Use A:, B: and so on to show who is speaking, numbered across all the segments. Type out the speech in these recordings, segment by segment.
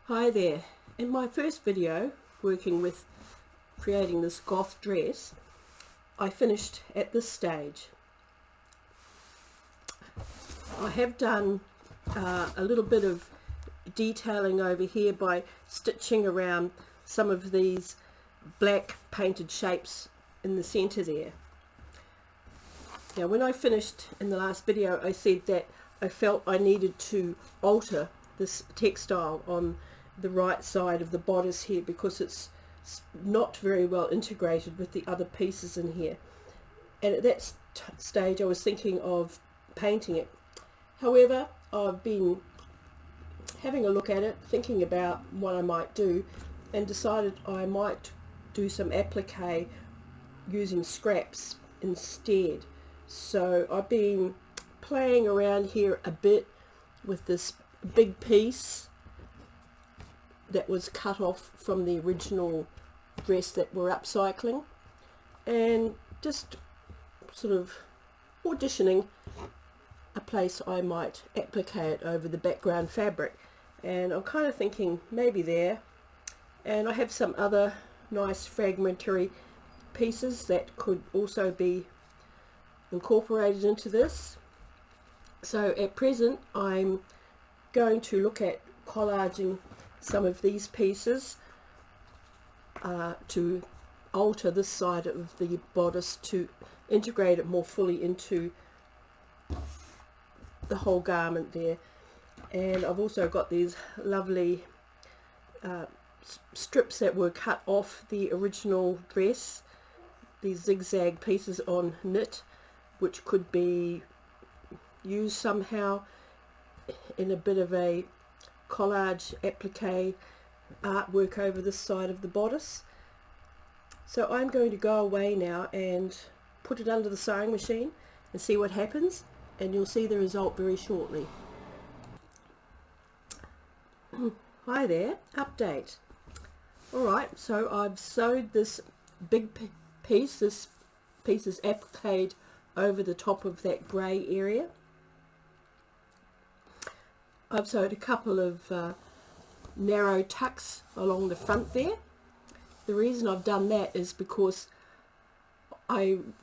A: Hi there. In my first video working with creating this goth dress, I finished at this stage. I have done a little bit of detailing over here by stitching around some of these black painted shapes in the center there. Now when I finished in the last video, I said that I felt I needed to alter this textile on the right side of the bodice here because it's not very well integrated with the other pieces in here, and at that stage I was thinking of painting it. However, I've been having a look at it, thinking about what I might do, and decided I might do some applique using scraps instead. So I've been playing around here a bit with this big piece that was cut off from the original dress that we're upcycling, and just sort of auditioning a place I might applique it over the background fabric. And I'm kind of thinking maybe there, and I have some other nice fragmentary pieces that could also be incorporated into this. So at present I'm going to look at collaging some of these pieces to alter this side of the bodice to integrate it more fully into the whole garment there. And I've also got these lovely strips that were cut off the original dress, these zigzag pieces on knit, which could be used somehow in a bit of a collage applique artwork over this side of the bodice. So I'm going to go away now and put it under the sewing machine and see what happens, and you'll see the result very shortly. Hi there, update. Alright, so I've sewed this big piece. This piece is appliqued over the top of that grey area. I've sewed a couple of narrow tucks along the front there. The reason I've done that is because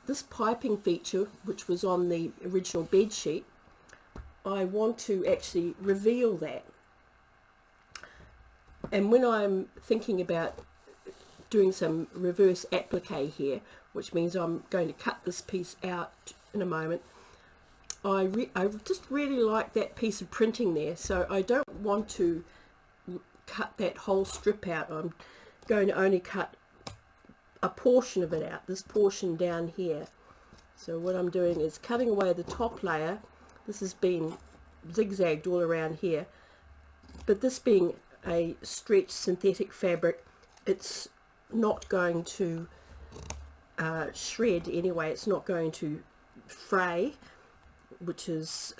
A: this piping feature, which was on the original bed sheet, I want to actually reveal that. And when I'm thinking about doing some reverse applique here, which means I'm going to cut this piece out in a moment, I just really like that piece of printing there, so I don't want to cut that whole strip out. I'm going to only cut a portion of it out, this portion down here. So what I'm doing is cutting away the top layer. This has been zigzagged all around here, but this being a stretched synthetic fabric, it's not going to shred anyway. It's not going to fray, which is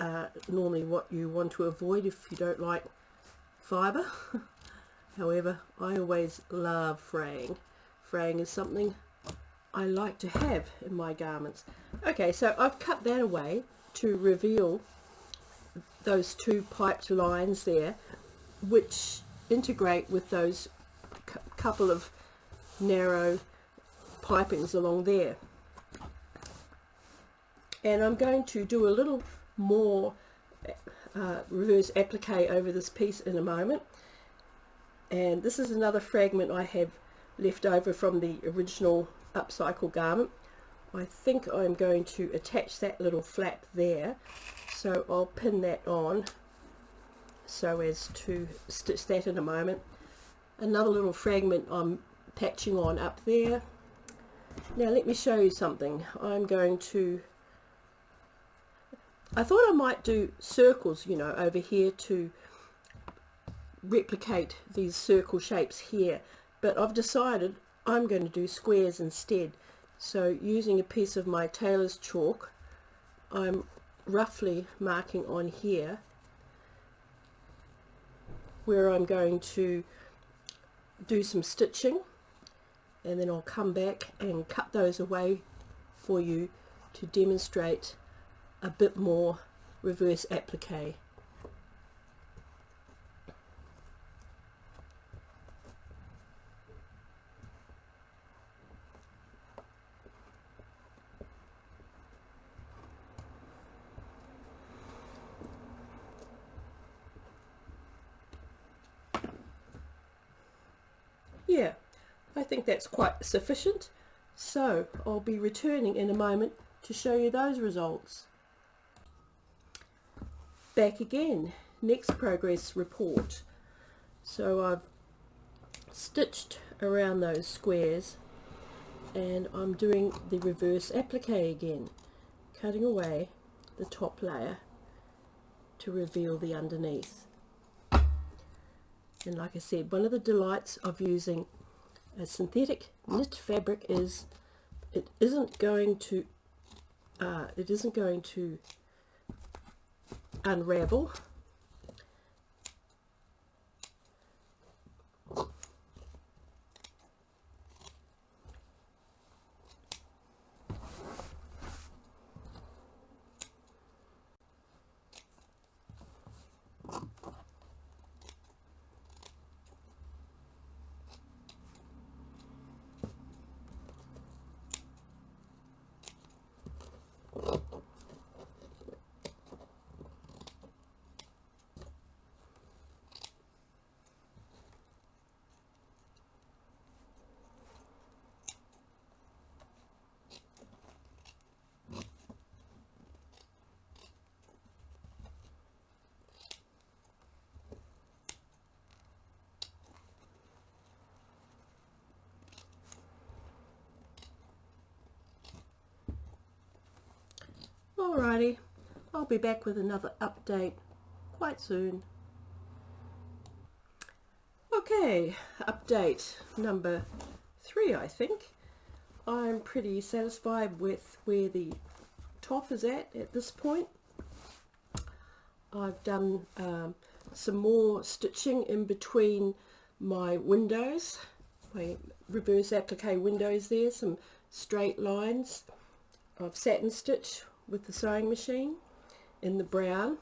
A: normally what you want to avoid if you don't like fibre. However, I always love fraying. Fraying is something I like to have in my garments. Okay, so I've cut that away to reveal those two piped lines there, which integrate with those couple of narrow pipings along there. And I'm going to do a little more reverse applique over this piece in a moment. And this is another fragment I have left over from the original upcycle garment. I think I'm going to attach that little flap there, so I'll pin that on so as to stitch that in a moment. Another little fragment I'm patching on up there. Now let me show you something. I thought I might do circles, you know, over here to replicate these circle shapes here, but I've decided I'm going to do squares instead. So using a piece of my tailor's chalk, I'm roughly marking on here where I'm going to do some stitching, and then I'll come back and cut those away for you to demonstrate a bit more reverse applique. Yeah, I think that's quite sufficient. So I'll be returning in a moment to show you those results. Back again, next progress report. So I've stitched around those squares and I'm doing the reverse applique again, cutting away the top layer to reveal the underneath. And like I said, one of the delights of using a synthetic knit fabric is it isn't going to unravel. Alrighty, I'll be back with another update quite soon. Okay, update number 3, I think. I'm pretty satisfied with where the top is at this point. I've done some more stitching in between my windows, my reverse applique windows there, some straight lines. I've satin stitched with the sewing machine in the brown,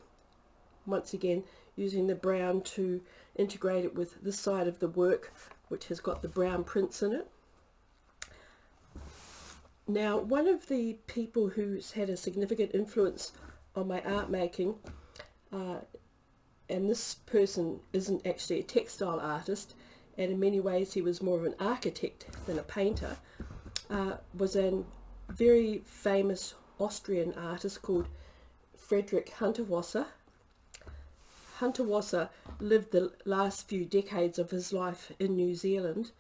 A: once again using the brown to integrate it with this side of the work which has got the brown prints in it. Now, one of the people who's had a significant influence on my art making, and this person isn't actually a textile artist, and in many ways he was more of an architect than a painter, was a very famous Austrian artist called Friedrich Hundertwasser. Hundertwasser lived the last few decades of his life in New Zealand,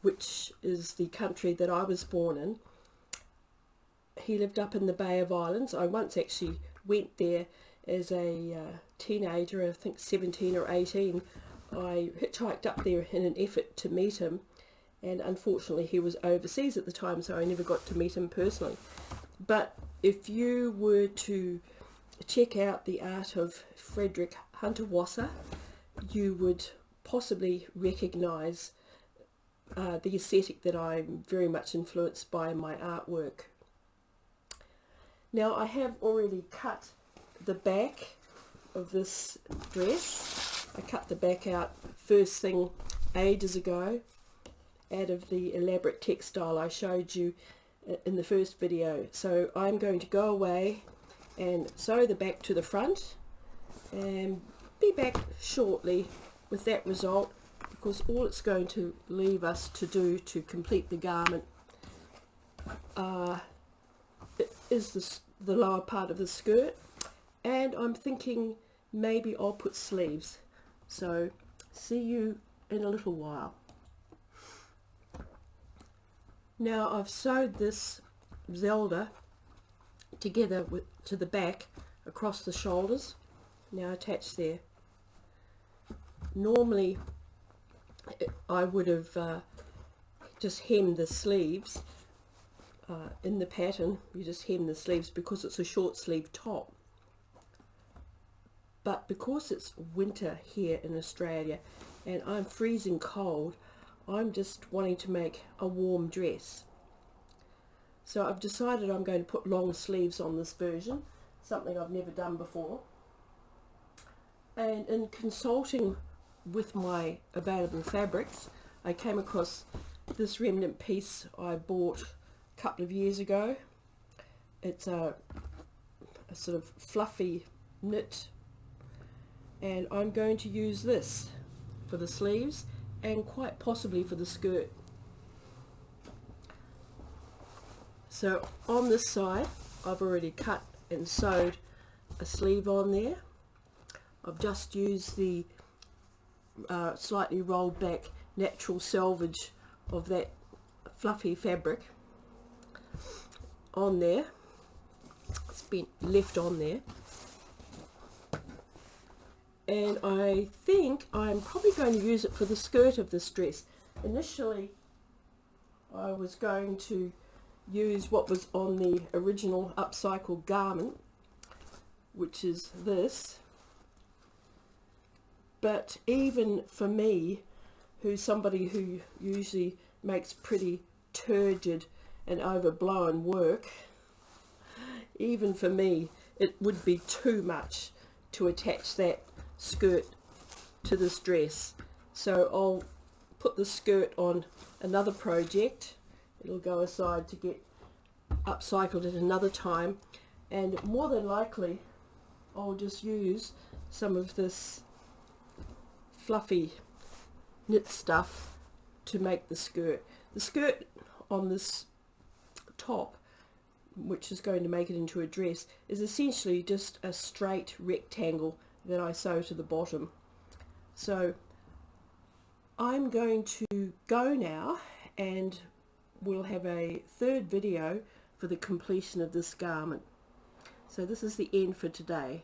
A: which is the country that I was born in. He lived up in the Bay of Islands. I once actually went there as a teenager, I think 17 or 18. I hitchhiked up there in an effort to meet him, and unfortunately he was overseas at the time, so I never got to meet him personally. But if you were to check out the art of Friedrich Hundertwasser, you would possibly recognise the aesthetic that I'm very much influenced by in my artwork. Now, I have already cut the back of this dress. I cut the back out first thing ages ago out of the elaborate textile I showed you in the first video. So I'm going to go away and sew the back to the front and be back shortly with that result, because all it's going to leave us to do to complete the garment is the lower part of the skirt, and I'm thinking maybe I'll put sleeves. So see you in a little while. Now I've sewed this Zelda together to the back across the shoulders, now attached there. Normally I would have just hemmed the sleeves. In the pattern you just hem the sleeves because it's a short sleeve top, but because it's winter here in Australia and I'm freezing cold, I'm just wanting to make a warm dress. So I've decided I'm going to put long sleeves on this version, something I've never done before. And in consulting with my available fabrics, I came across this remnant piece I bought a couple of years ago. It's a sort of fluffy knit, and I'm going to use this for the sleeves and quite possibly for the skirt. So on this side I've already cut and sewed a sleeve on there. I've just used the slightly rolled back natural selvage of that fluffy fabric on there. It's been left on there, and I think I'm probably going to use it for the skirt of this dress. Initially I was going to use what was on the original upcycle garment, which is this, but even for me, who's somebody who usually makes pretty turgid and overblown work, even for me it would be too much to attach that skirt to this dress. So I'll put the skirt on another project. It'll go aside to get upcycled at another time, and more than likely I'll just use some of this fluffy knit stuff to make the skirt. The skirt on this top, which is going to make it into a dress, is essentially just a straight rectangle that I sew to the bottom. So I'm going to go now, and we'll have a third video for the completion of this garment. So this is the end for today.